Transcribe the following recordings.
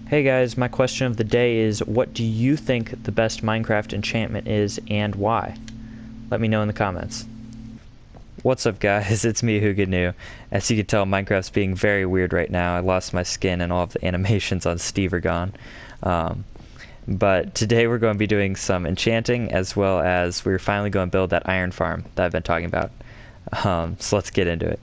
Hey guys, my question of the day is, what do you think the best Minecraft enchantment is and why? Let me know in the comments. What's up guys, it's me WhoGnu. As you can tell, Minecraft's being very weird right now. I lost my skin and all of the animations on Steve are gone. But today we're going to be doing some enchanting, as well as we're finally going to build that iron farm that I've been talking about. So let's get into it.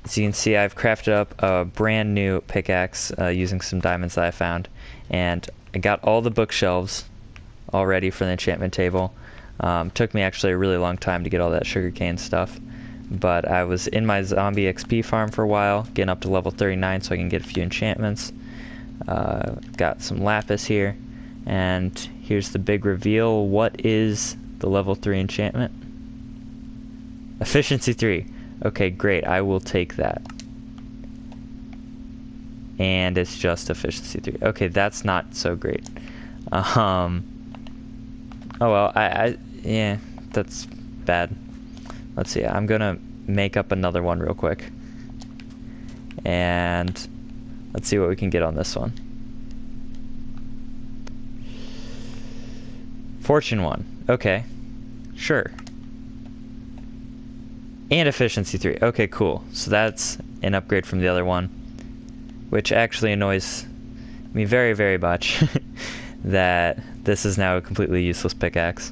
As you can see, I've crafted up a brand new pickaxe using some diamonds that I found, and I got all the bookshelves all ready for the enchantment table. Took me actually a really long time to get all that sugarcane stuff, but I was in my zombie XP farm for a while, getting up to level 39 so I can get a few enchantments. Got some lapis here, and here's the big reveal. What is the level 3 enchantment? Efficiency 3. Okay, great, I will take that. And it's just efficiency 3. Okay, that's not so great. Oh well, yeah, that's bad. Let's see, I'm gonna make up another one real quick. And let's see what we can get on this one. Fortune 1. Okay, sure. And efficiency 3. Okay, cool. So that's an upgrade from the other one, which actually annoys me very, very much that this is now a completely useless pickaxe.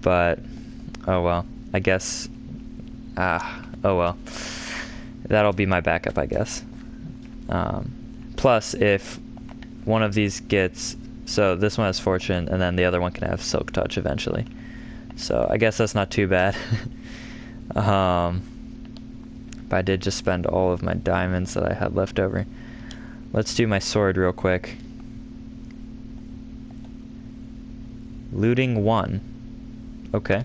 But, oh well. I guess, oh well. That'll be my backup, I guess. Plus, if one of these gets, so this one has fortune, and then the other one can have silk touch eventually. So I guess that's not too bad. But I did just spend all of my diamonds that I had left over. Let's do my sword real quick. Looting 1. Okay.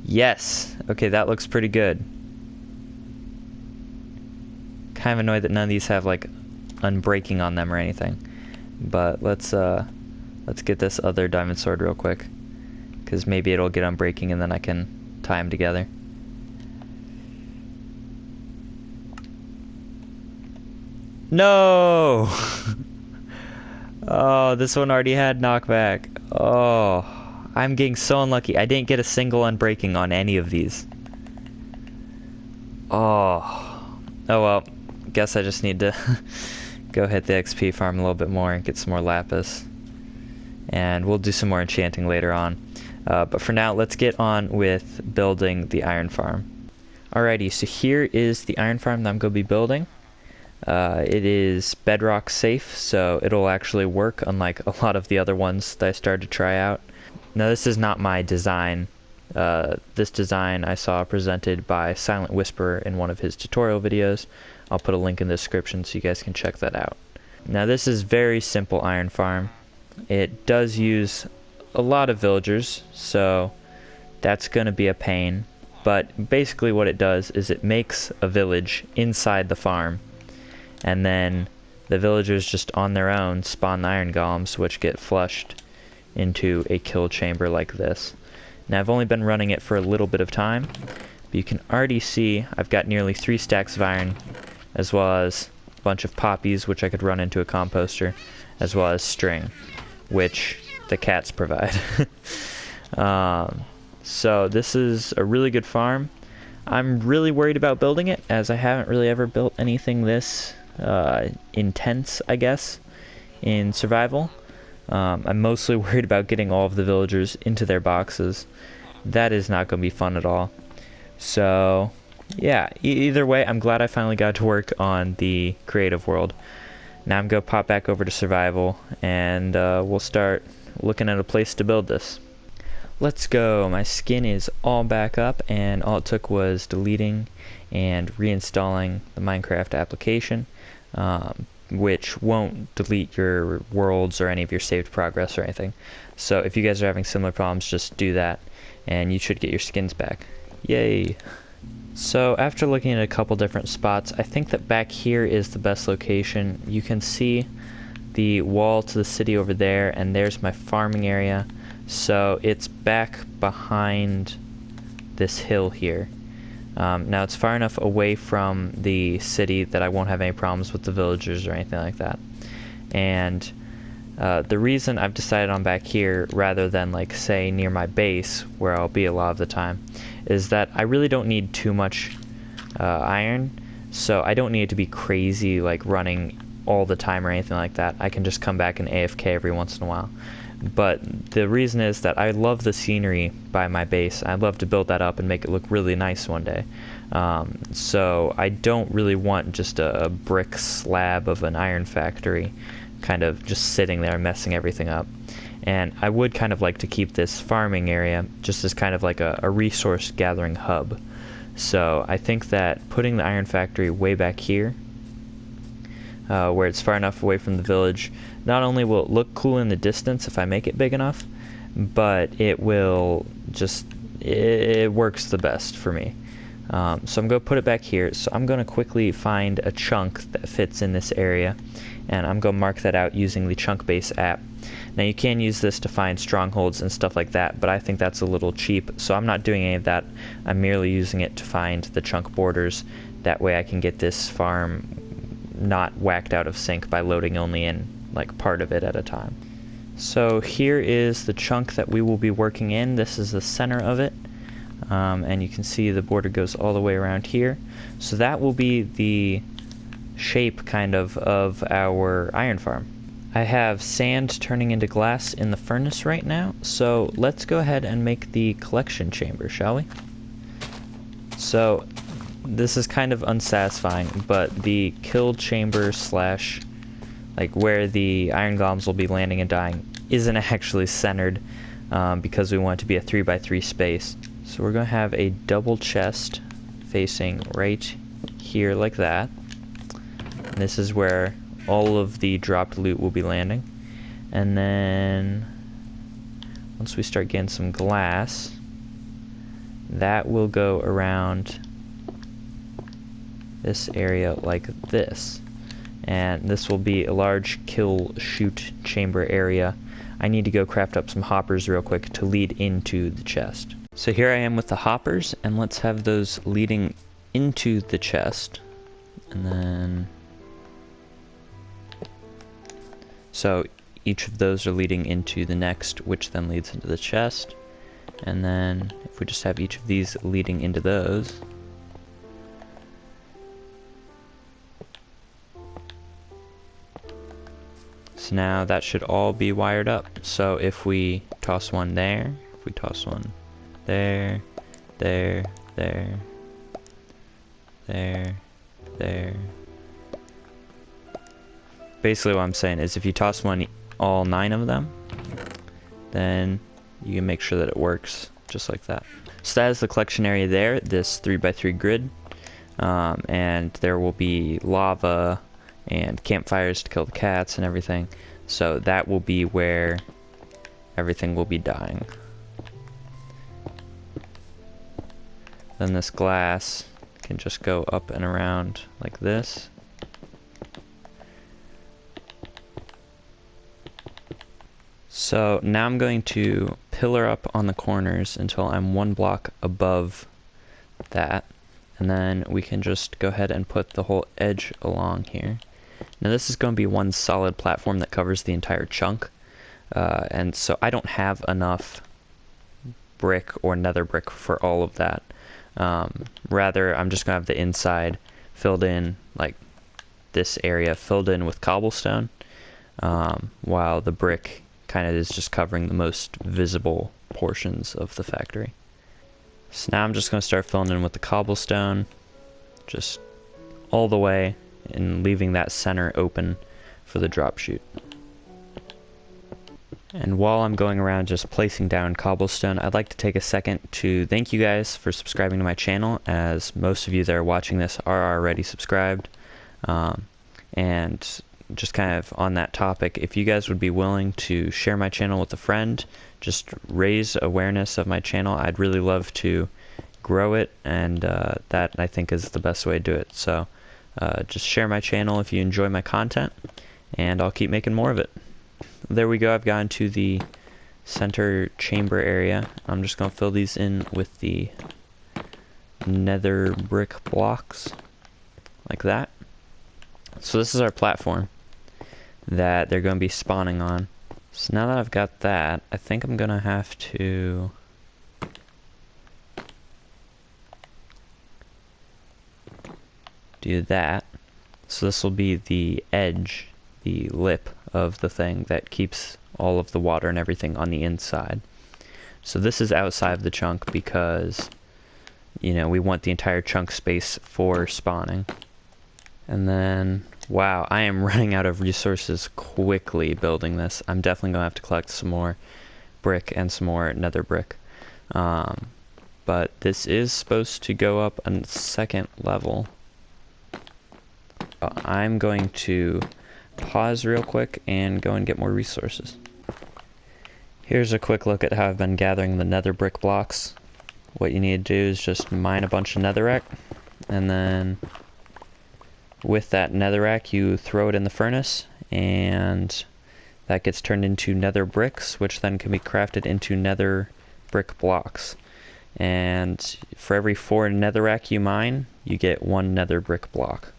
Yes! Okay, that looks pretty good. Kind of annoyed that none of these have, like, unbreaking on them or anything. But let's get this other diamond sword real quick, because maybe it'll get unbreaking and then I can tie them together. No! Oh, this one already had knockback. Oh, I'm getting so unlucky. I didn't get a single unbreaking on any of these. Oh well, guess I just need to go hit the XP farm a little bit more and get some more lapis. And we'll do some more enchanting later on. But for now, let's get on with building the iron farm. Alrighty, so here is the iron farm that I'm going to be building. It is bedrock safe, so it'll actually work, unlike a lot of the other ones that I started to try out. Now, this is not my design. This design I saw presented by Silent Whisperer in one of his tutorial videos. I'll put a link in the description so you guys can check that out. Now, this is very simple iron farm. It does use a lot of villagers, so that's going to be a pain. But basically what it does is it makes a village inside the farm, and then the villagers just on their own spawn the iron golems, which get flushed into a kill chamber like this. Now, I've only been running it for a little bit of time, but you can already see I've got nearly 3 stacks of iron, as well as a bunch of poppies, which I could run into a composter, as well as string, which the cats provide. So this is a really good farm. I'm really worried about building it, as I haven't really ever built anything this intense, I guess, in survival. I'm mostly worried about getting all of the villagers into their boxes. That is not going to be fun at all. So yeah, either way, I'm glad I finally got to work on the creative world. Now I'm going to pop back over to survival, and we'll start looking at a place to build this. Let's go. My skin is all back up, and all it took was deleting and reinstalling the Minecraft application, which won't delete your worlds or any of your saved progress or anything. So if you guys are having similar problems, just do that, and you should get your skins back. Yay! So after looking at a couple different spots, I think that back here is the best location. You can see the wall to the city over there, and there's my farming area. So it's back behind this hill here. Now it's far enough away from the city that I won't have any problems with the villagers or anything like that. And the reason I've decided on back here rather than like say near my base where I'll be a lot of the time is that I really don't need too much iron, so I don't need it to be crazy like running all the time or anything like that. I can just come back and AFK every once in a while. But the reason is that I love the scenery by my base. I'd love to build that up and make it look really nice one day. So I don't really want just a brick slab of an iron factory kind of just sitting there messing everything up. And I would kind of like to keep this farming area just as kind of like a resource gathering hub. So I think that putting the iron factory way back here, where it's far enough away from the village, not only will it look cool in the distance if I make it big enough, but it will just, it works the best for me. So I'm going to put it back here. So I'm going to quickly find a chunk that fits in this area, and I'm going to mark that out using the chunk base app. Now you can use this to find strongholds and stuff like that, but I think that's a little cheap, so I'm not doing any of that. I'm merely using it to find the chunk borders. That way I can get this farm not whacked out of sync by loading only in like part of it at a time. So here is the chunk that we will be working in. This is the center of it, and you can see the border goes all the way around here. So that will be the shape kind of our iron farm. I have sand turning into glass in the furnace right now, so let's go ahead and make the collection chamber, shall we? So this is kind of unsatisfying, but the kill chamber slash like where the iron golems will be landing and dying isn't actually centered because we want it to be a 3x3 space. So we're going to have a double chest facing right here like that. And this is where all of the dropped loot will be landing. And then once we start getting some glass, that will go around this area like this. And this will be a large kill shoot chamber area. I need to go craft up some hoppers real quick to lead into the chest. So here I am with the hoppers, and let's have those leading into the chest. And then so each of those are leading into the next, which then leads into the chest. And then if we just have each of these leading into those, so now that should all be wired up. So if we toss one there, if we toss one there, there, there, there, there. Basically what I'm saying is if you toss one, all 9 of them, then you can make sure that it works just like that. So that is the collection area there, this 3x3 grid. And there will be lava and campfires to kill the cats and everything. So that will be where everything will be dying. Then this glass can just go up and around like this. So now I'm going to pillar up on the corners until I'm 1 block above that. And then we can just go ahead and put the whole edge along here. Now this is going to be one solid platform that covers the entire chunk. And so I don't have enough brick or nether brick for all of that. Rather, I'm just going to have the inside filled in, like this area filled in with cobblestone, while the brick kind of is just covering the most visible portions of the factory. So now I'm just going to start filling in with the cobblestone, just all the way, and leaving that center open for the drop chute. And while I'm going around just placing down cobblestone, I'd like to take a second to thank you guys for subscribing to my channel, as most of you that are watching this are already subscribed. And just kind of on that topic, if you guys would be willing to share my channel with a friend, just raise awareness of my channel, I'd really love to grow it, and that I think is the best way to do it. So just share my channel if you enjoy my content, and I'll keep making more of it. There we go, I've gotten to the center chamber area. I'm just going to fill these in with the nether brick blocks, like that. So this is our platform that they're going to be spawning on. So now that I've got that, I think I'm going to have to do that. So this will be the edge, the lip of the thing that keeps all of the water and everything on the inside. So this is outside of the chunk because, you know, we want the entire chunk space for spawning. And then, wow, I am running out of resources quickly building this. I'm definitely going to have to collect some more brick and some more nether brick. But this is supposed to go up a second level. I'm going to pause real quick and go and get more resources. Here's a quick look at how I've been gathering the nether brick blocks. What you need to do is just mine a bunch of netherrack, and then with that netherrack you throw it in the furnace, and that gets turned into nether bricks, which then can be crafted into nether brick blocks. And for every 4 netherrack you mine, you get 1 nether brick block.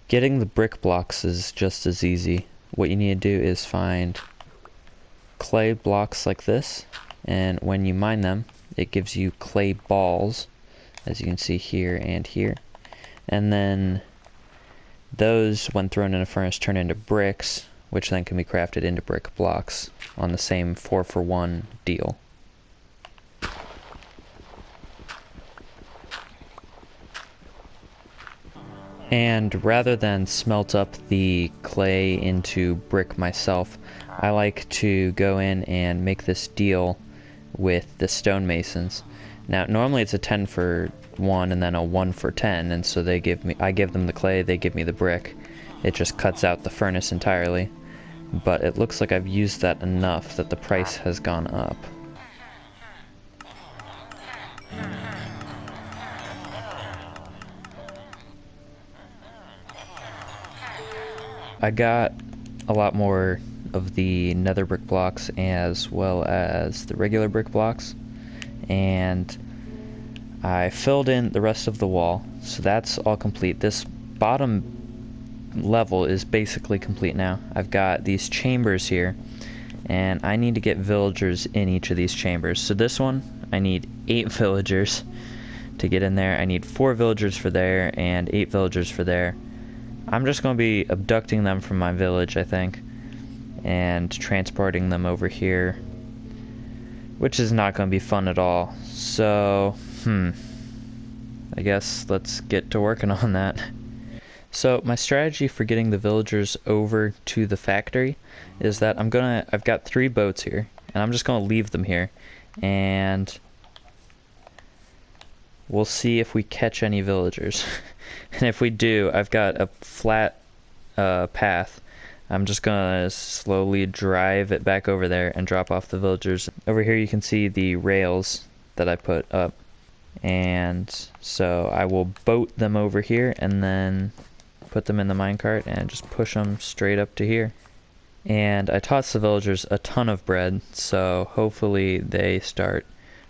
Getting the brick blocks is just as easy. What you need to do is find clay blocks like this, and when you mine them, it gives you clay balls, as you can see here and here. And then those, when thrown in a furnace, turn into bricks, which then can be crafted into brick blocks on the same 4-for-1 deal. And rather than smelt up the clay into brick myself, I like to go in and make this deal with the stonemasons. Now, normally it's a 10 for 1 and then a 1 for 10, and so I give them the clay, they give me the brick. It just cuts out the furnace entirely. But it looks like I've used that enough that the price has gone up. I got a lot more of the nether brick blocks as well as the regular brick blocks, and I filled in the rest of the wall, so that's all complete. This bottom level is basically complete now. I've got these chambers here, and I need to get villagers in each of these chambers. So this one, I need 8 villagers to get in there. I need 4 villagers for there and 8 villagers for there. I'm just going to be abducting them from my village, I think, and transporting them over here, which is not going to be fun at all. So, I guess let's get to working on that. So my strategy for getting the villagers over to the factory is that I've got 3 boats here, and I'm just gonna leave them here, and we'll see if we catch any villagers. And if we do, I've got a flat path. I'm just gonna slowly drive it back over there and drop off the villagers. Over here you can see the rails that I put up, and so I will boat them over here and then put them in the minecart and just push them straight up to here. And I tossed the villagers a ton of bread, so hopefully they start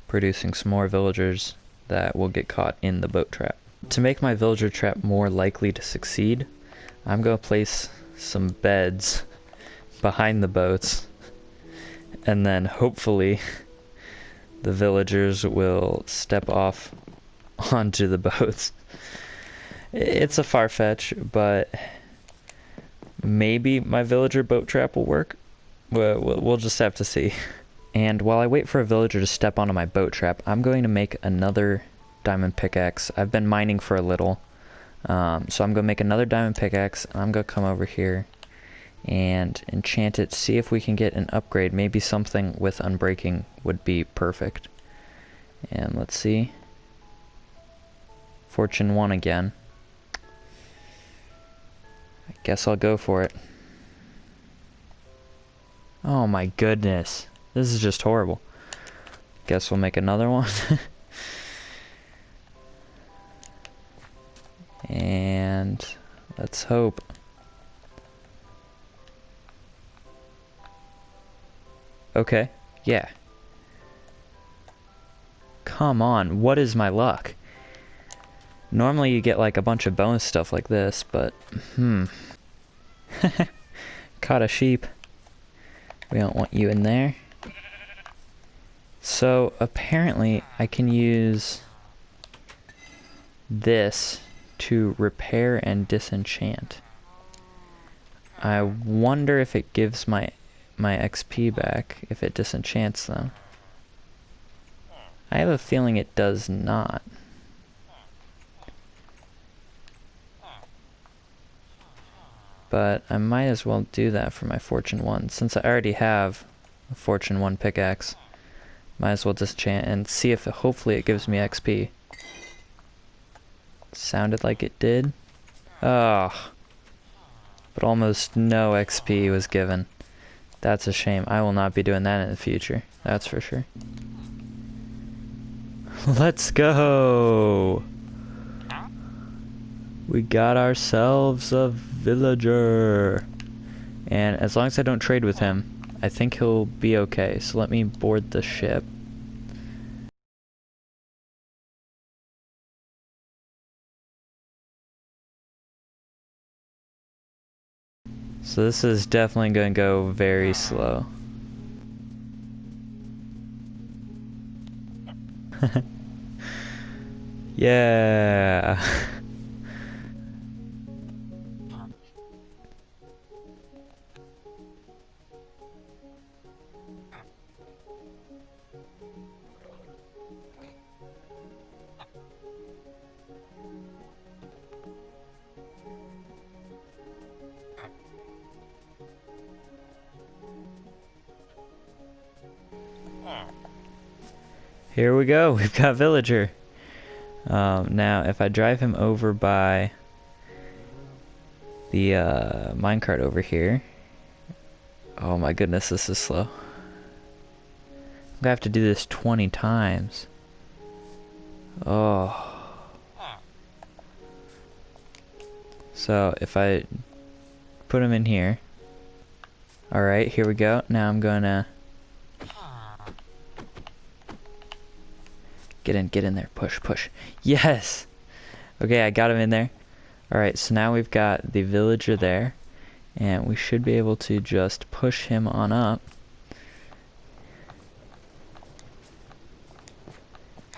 producing some more villagers that will get caught in the boat trap. To make my villager trap more likely to succeed, I'm going to place some beds behind the boats, and then hopefully the villagers will step off onto the boats. It's a far-fetch, but maybe my villager boat trap will work. We'll just have to see. And while I wait for a villager to step onto my boat trap, I'm going to make another diamond pickaxe. I've been mining for a little, so I'm going to make another diamond pickaxe, and I'm going to come over here and enchant it, see if we can get an upgrade. Maybe something with unbreaking would be perfect. And let's see. Fortune 1 again. I guess I'll go for it. Oh my goodness. This is just horrible. Guess we'll make another one. And let's hope. Okay, yeah. Come on, what is my luck? Normally you get like a bunch of bonus stuff like this, but caught a sheep. We don't want you in there. So apparently I can use this to repair and disenchant. I wonder if it gives my XP back if it disenchants them. I have a feeling it does not. But I might as well do that for my Fortune 1. Since I already have a Fortune 1 pickaxe, might as well disenchant and see if hopefully it gives me XP. Sounded like it did. Oh. But almost no XP was given. That's a shame. I will not be doing that in the future. That's for sure. Let's go! We got ourselves a villager. And as long as I don't trade with him, I think he'll be okay. So let me board the ship. So this is definitely going to go very slow. Yeah. Here we go, we've got villager. Now, if I drive him over by the minecart over here. Oh my goodness, this is slow. I'm gonna have to do this 20 times. Oh. So, if I put him in here. Alright, here we go. Now I'm gonna... Get in there. Push, push. Yes! Okay, I got him in there. Alright, so now we've got the villager there. And we should be able to just push him on up.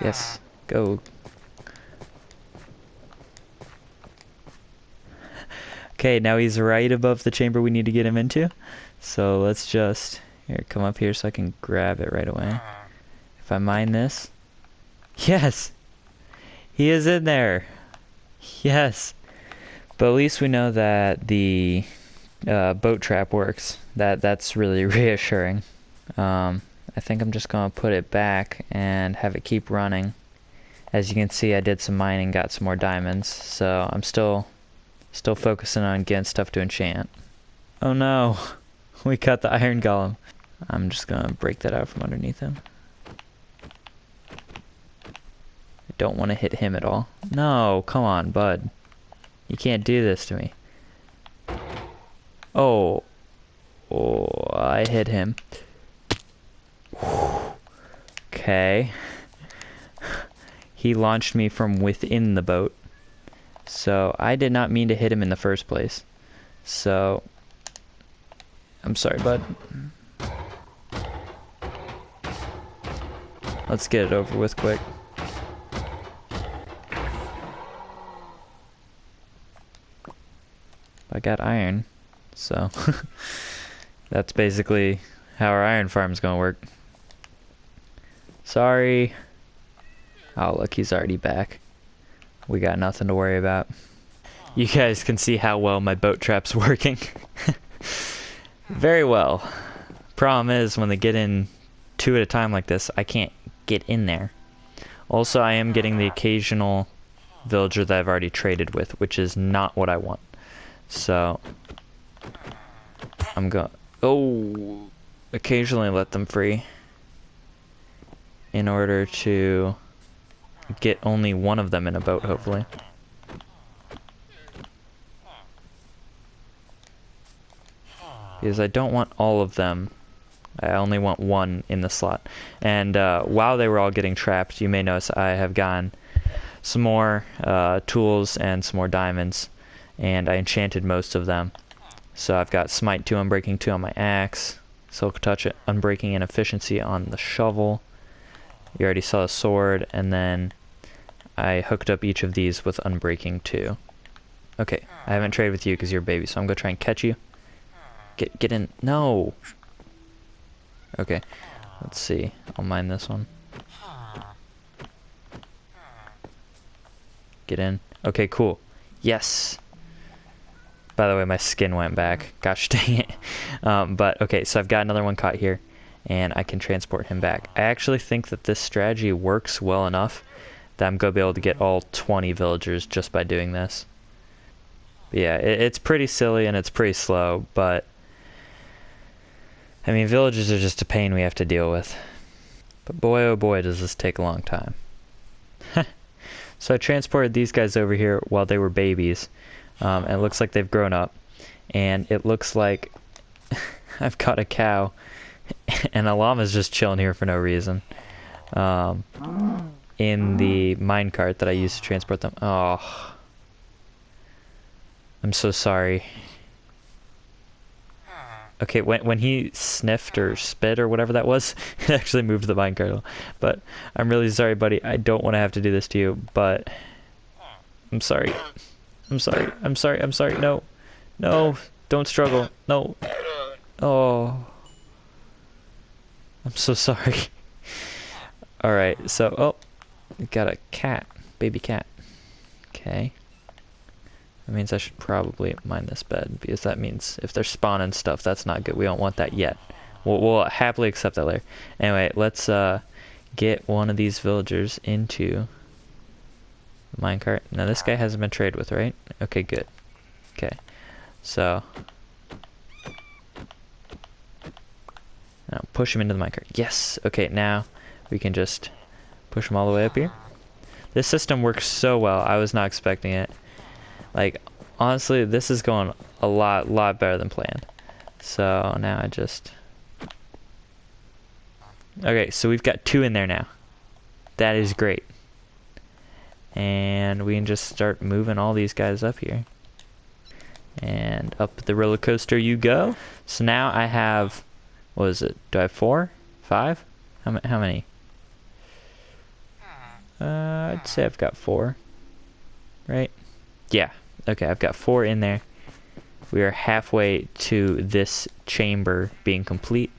Yes, go. Okay, now he's right above the chamber we need to get him into. So let's just... Here, come up here so I can grab it right away. If I mine this... Yes! He is in there! Yes! But at least we know that the boat trap works. That's really reassuring. I think I'm just gonna put it back and have it keep running. As you can see, I did some mining, got some more diamonds, so I'm still focusing on getting stuff to enchant. Oh no! We got the iron golem. I'm just gonna break that out from underneath him. I don't want to hit him at all. No, come on, bud. You can't do this to me. Oh. Oh, I hit him. Okay. He launched me from within the boat. So, I did not mean to hit him in the first place. So, I'm sorry, bud. Let's get it over with quick. I got iron, so that's basically how our iron farm's gonna work. Sorry. Oh, look, he's already back. We got nothing to worry about. You guys can see how well my boat trap's working. Very well. Problem is, when they get in two at a time like this, I can't get in there. Also, I am getting the occasional villager that I've already traded with, which is not what I want. So, I'm going... Oh! Occasionally let them free. In order to get only one of them in a boat, hopefully. Because I don't want all of them. I only want one in the slot. And while they were all getting trapped, you may notice I have gone some more tools and some more diamonds, and I enchanted most of them. So I've got Smite 2, Unbreaking 2 on my axe, Silk Touch, Unbreaking and Efficiency on the shovel. You already saw a sword, and then I hooked up each of these with Unbreaking 2. Okay, I haven't traded with you because you're a baby, so I'm gonna try and catch you. Get in. No! Okay, let's see. I'll mine this one. Get in. Okay, cool. Yes! By the way, my skin went back. Gosh dang it. But, okay, so I've got another one caught here, and I can transport him back. I actually think that this strategy works well enough that I'm going to be able to get all 20 villagers just by doing this. But yeah, it's pretty silly and it's pretty slow, but I mean, villagers are just a pain we have to deal with. But boy, oh boy, does this take a long time. So I transported these guys over here while they were babies. And it looks like they've grown up. And it looks like I've got a cow. And a llama's just chilling here for no reason. In the minecart that I used to transport them. Oh. I'm so sorry. Okay, when he sniffed or spit or whatever that was, it actually moved the minecart. But I'm really sorry, buddy. I don't want to have to do this to you, but I'm sorry. I'm sorry. I'm sorry. I'm sorry. No. No. Don't struggle. No. Oh. I'm so sorry. Alright, so, oh. We got a cat. Baby cat. Okay. That means I should probably mine this bed, because that means if they're spawning stuff, that's not good. We don't want that yet. We'll happily accept that later. Anyway, let's get one of these villagers into the minecart. Now this guy hasn't been traded with, right? Okay, good. Okay, so now push him into the minecart. Yes. Okay, now we can just push him all the way up here. This system works so well. I was not expecting it. Like, honestly, this is going a lot better than planned. So now I just... Okay, so we've got 2 in there now. That is great. And we can just start moving all these guys up here. And up the roller coaster you go. So now I have... What is it? Do I have 4? 5? How many? I'd say I've got 4. Right? Yeah. Okay, I've got 4 in there. We are halfway to this chamber being complete,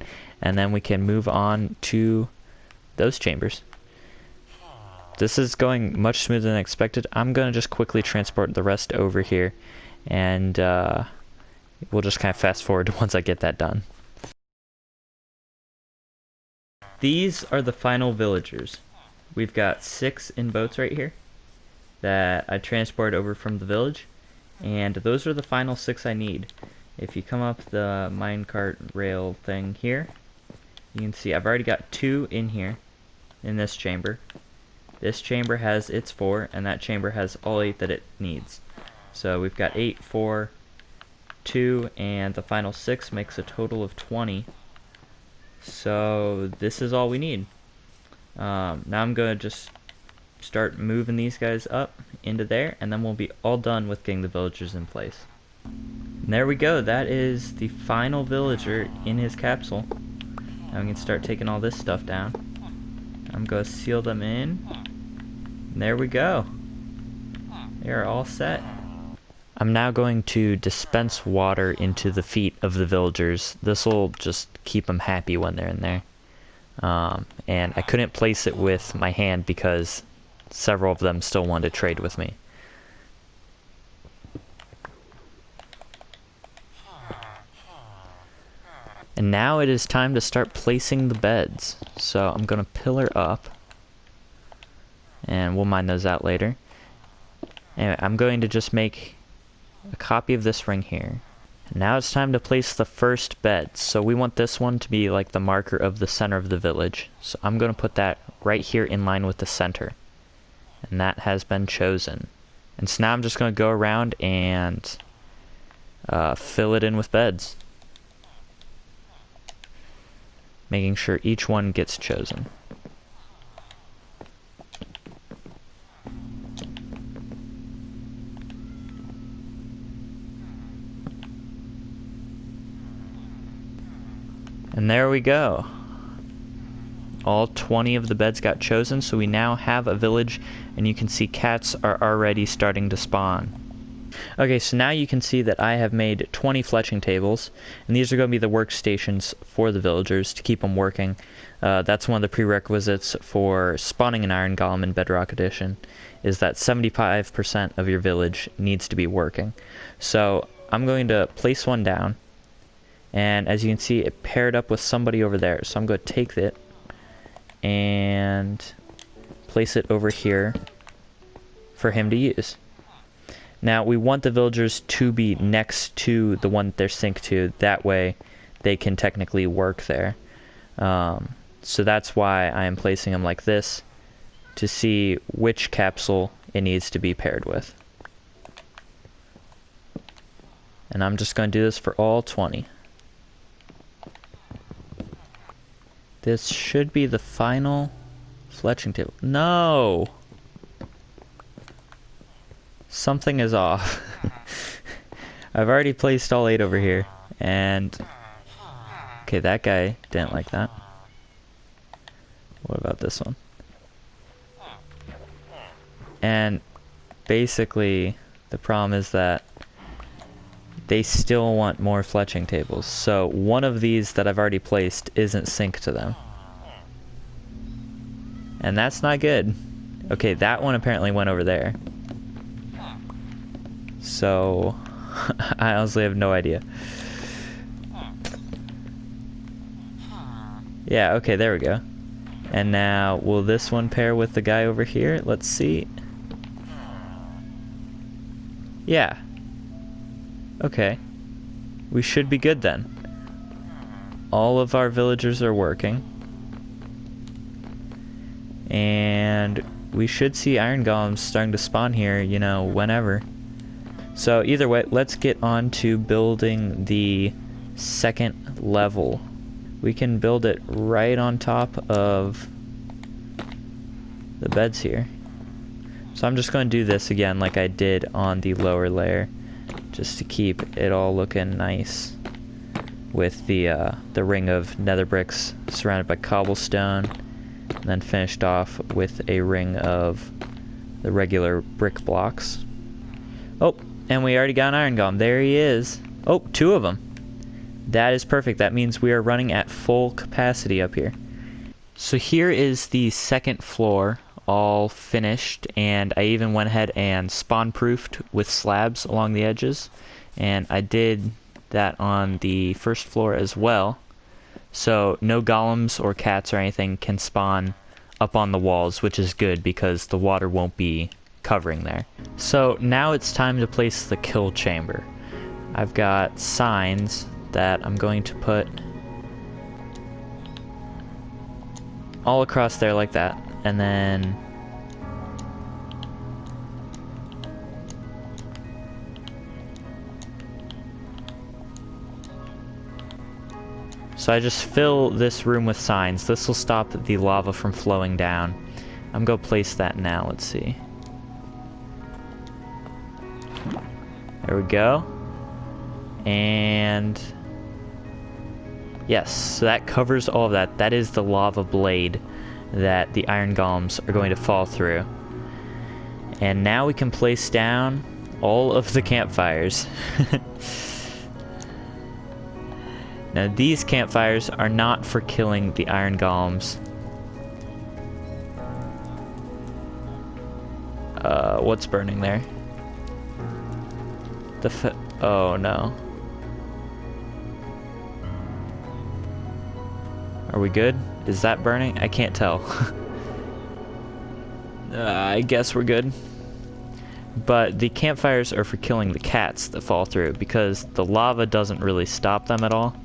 and then we can move on to those chambers. This is going much smoother than expected. I'm going to just quickly transport the rest over here, and we'll just kind of fast forward once I get that done. These are the final villagers. We've got 6 in boats right here that I transported over from the village. And those are the final 6 I need. If you come up the minecart rail thing here, you can see I've already got 2 in here, in this chamber. This chamber has its 4, and that chamber has all 8 that it needs. So we've got 8, 4, 2, and the final 6 makes a total of 20. So this is all we need. Now I'm going to just start moving these guys up into there, and then we'll be all done with getting the villagers in place. And there we go. That is the final villager in his capsule. Now we can start taking all this stuff down. I'm going to seal them in. And there we go. They are all set. I'm now going to dispense water into the feet of the villagers. This will just keep them happy when they're in there. And I couldn't place it with my hand because several of them still wanted to trade with me. And now it is time to start placing the beds. So I'm going to pillar up, and we'll mine those out later. Anyway, I'm going to just make a copy of this ring here. And now it's time to place the first bed. So we want this one to be like the marker of the center of the village. So I'm going to put that right here in line with the center. And that has been chosen. And so now I'm just going to go around and fill it in with beds, making sure each one gets chosen. And there we go. All 20 of the beds got chosen, so we now have a village, and you can see cats are already starting to spawn. Okay, so now you can see that I have made 20 fletching tables, and these are going to be the workstations for the villagers to keep them working. That's one of the prerequisites for spawning an iron golem in Bedrock Edition, is that 75% of your village needs to be working. So I'm going to place one down, and as you can see, it paired up with somebody over there. So I'm going to take it and place it over here for him to use. Now we want the villagers to be next to the one that they're synced to, that way they can technically work there. So that's why I am placing them like this, to see which capsule it needs to be paired with. And I'm just going to do this for all 20. This should be the final fletching table. No! Something is off. I've already placed all 8 over here, and... Okay, that guy didn't like that. What about this one? And basically, the problem is that they still want more fletching tables. So one of these that I've already placed isn't synced to them. And that's not good. Okay, that one apparently went over there. So I honestly have no idea. Yeah, okay, there we go. And now, will this one pair with the guy over here? Let's see. Yeah. Okay. We should be good then. All of our villagers are working. And we should see iron golems starting to spawn here, you know, whenever. So either way, let's get on to building the second level. We can build it right on top of the beds here. So I'm just going to do this again like I did on the lower layer, just to keep it all looking nice with the ring of nether bricks surrounded by cobblestone, and then finished off with a ring of the regular brick blocks. Oh, and we already got an iron golem. There he is. Oh, 2 of them. That is perfect. That means we are running at full capacity up here. So here is the second floor, all finished, and I even went ahead and spawn-proofed with slabs along the edges, and I did that on the first floor as well. So no golems or cats or anything can spawn up on the walls, which is good because the water won't be covering there. So now it's time to place the kill chamber. I've got signs that I'm going to put all across there like that, and then so I just fill this room with signs. This will stop the lava from flowing down. I'm going to place that now. Let's see. There we go. And yes, so that covers all of that. That is the lava blade that the iron golems are going to fall through. And now we can place down all of the campfires. Now these campfires are not for killing the iron golems. What's burning there? Oh no. Are we good? Is that burning? I can't tell. I guess we're good. But the campfires are for killing the cats that fall through, because the lava doesn't really stop them at all,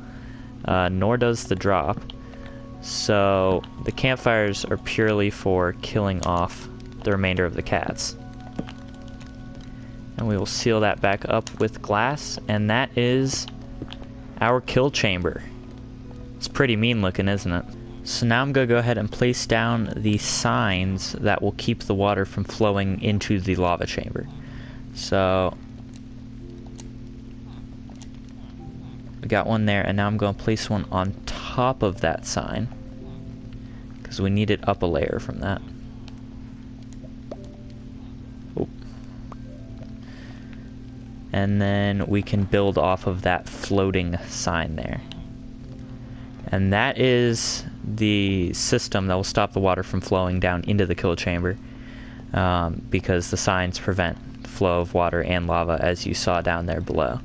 nor does the drop. So the campfires are purely for killing off the remainder of the cats. And we will seal that back up with glass, and that is our kill chamber. It's pretty mean looking, isn't it? So now I'm going to go ahead and place down the signs that will keep the water from flowing into the lava chamber. So got one there, and now I'm going to place one on top of that sign, because we need it up a layer from that. Oh. And then we can build off of that floating sign there. And that is the system that will stop the water from flowing down into the kill chamber, because the signs prevent flow of water and lava, as you saw down there below.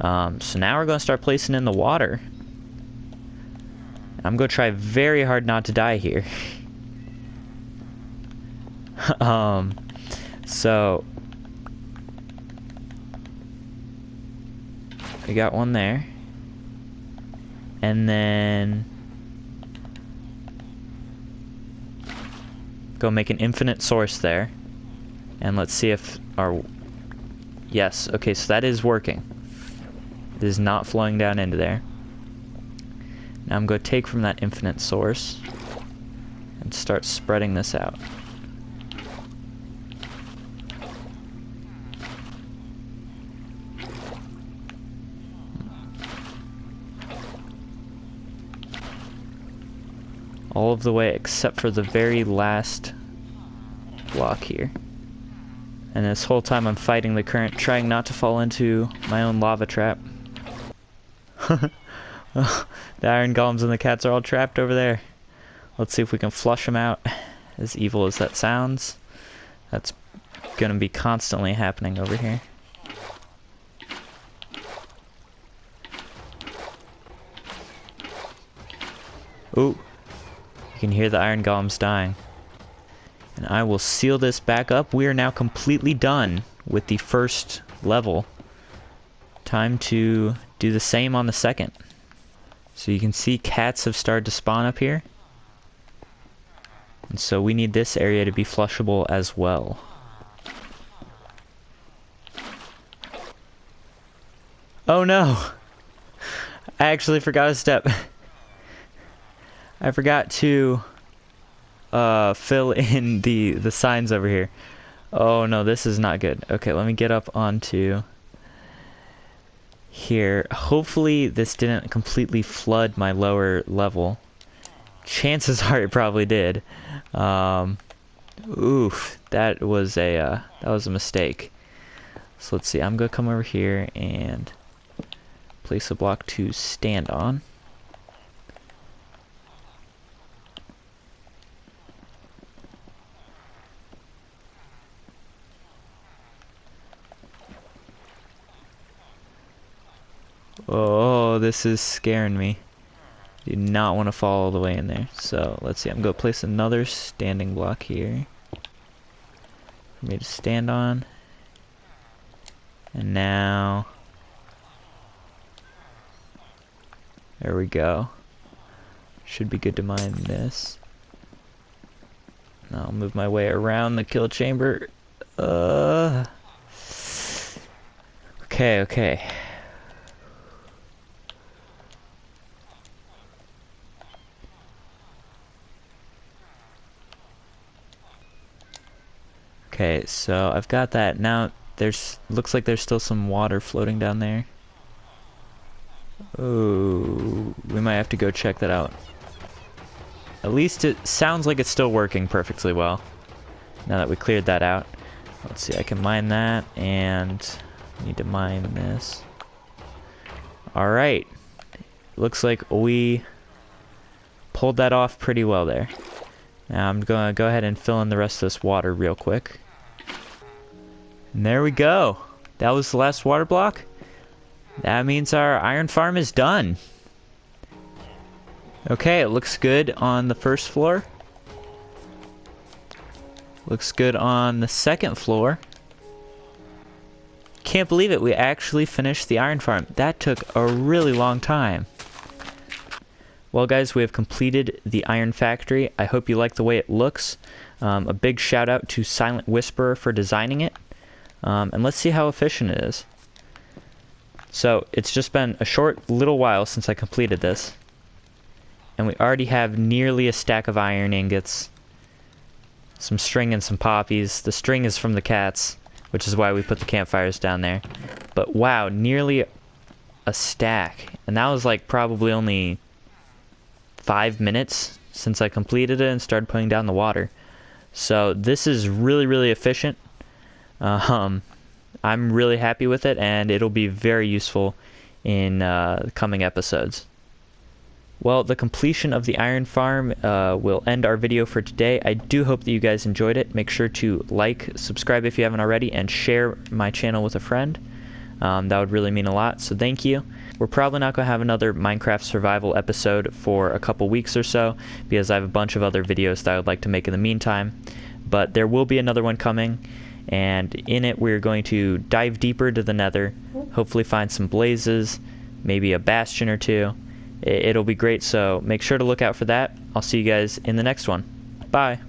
So now we're going to start placing in the water. I'm going to try very hard not to die here. So we got one there. And then go make an infinite source there. And let's see if our... Yes, okay, so that is working. It is not flowing down into there. Now I'm going to take from that infinite source and start spreading this out. All of the way except for the very last block here. And this whole time I'm fighting the current, trying not to fall into my own lava trap. The iron golems and the cats are all trapped over there. Let's see if we can flush them out. As evil as that sounds, that's gonna be constantly happening over here. Ooh. You can hear the iron golems dying. And I will seal this back up. We are now completely done with the first level. Time to do the same on the second. So you can see cats have started to spawn up here. And so we need this area to be flushable as well. Oh no! I actually forgot a step. I forgot to fill in the signs over here. Oh no, this is not good. Okay, let me get up onto here. Hopefully this didn't completely flood my lower level. Chances are it probably did. Oof, that was a mistake. So let's see, I'm gonna come over here and place a block to stand on. Oh, this is scaring me. Do not want to fall all the way in there. So, let's see. I'm going to place another standing block here for me to stand on. And now... There we go. Should be good to mine this. Now I'll move my way around the kill chamber. Okay. Okay, so I've got that. Now looks like there's still some water floating down there. Oh, we might have to go check that out. At least it sounds like it's still working perfectly well. Now that we cleared that out. Let's see, I can mine that, and need to mine this. Alright. Looks like we pulled that off pretty well there. Now I'm going to go ahead and fill in the rest of this water real quick. And there we go. That was the last water block. That means our iron farm is done. Okay, it looks good on the first floor. Looks good on the second floor. Can't believe it, we actually finished the iron farm. That took a really long time. Well guys, we have completed the iron factory. I hope you like the way it looks. A big shout out to Silent Whisperer for designing it. And let's see how efficient it is. So, it's just been a short little while since I completed this. And we already have nearly a stack of iron ingots. Some string and some poppies. The string is from the cats, which is why we put the campfires down there. But wow, nearly a stack, and that was like probably only 5 minutes since I completed it and started putting down the water. So this is really, really efficient. I'm really happy with it, and it'll be very useful in coming episodes. Well, the completion of the iron farm will end our video for today. I do hope that you guys enjoyed it. Make sure to like, subscribe if you haven't already, and share my channel with a friend. That would really mean a lot, so thank you. We're probably not going to have another Minecraft survival episode for a couple weeks or so, because I have a bunch of other videos that I would like to make in the meantime. But there will be another one coming, and in it we're going to dive deeper into the nether, hopefully find some blazes, maybe a bastion or two. It'll be great, so make sure to look out for that. I'll see you guys in the next one. Bye!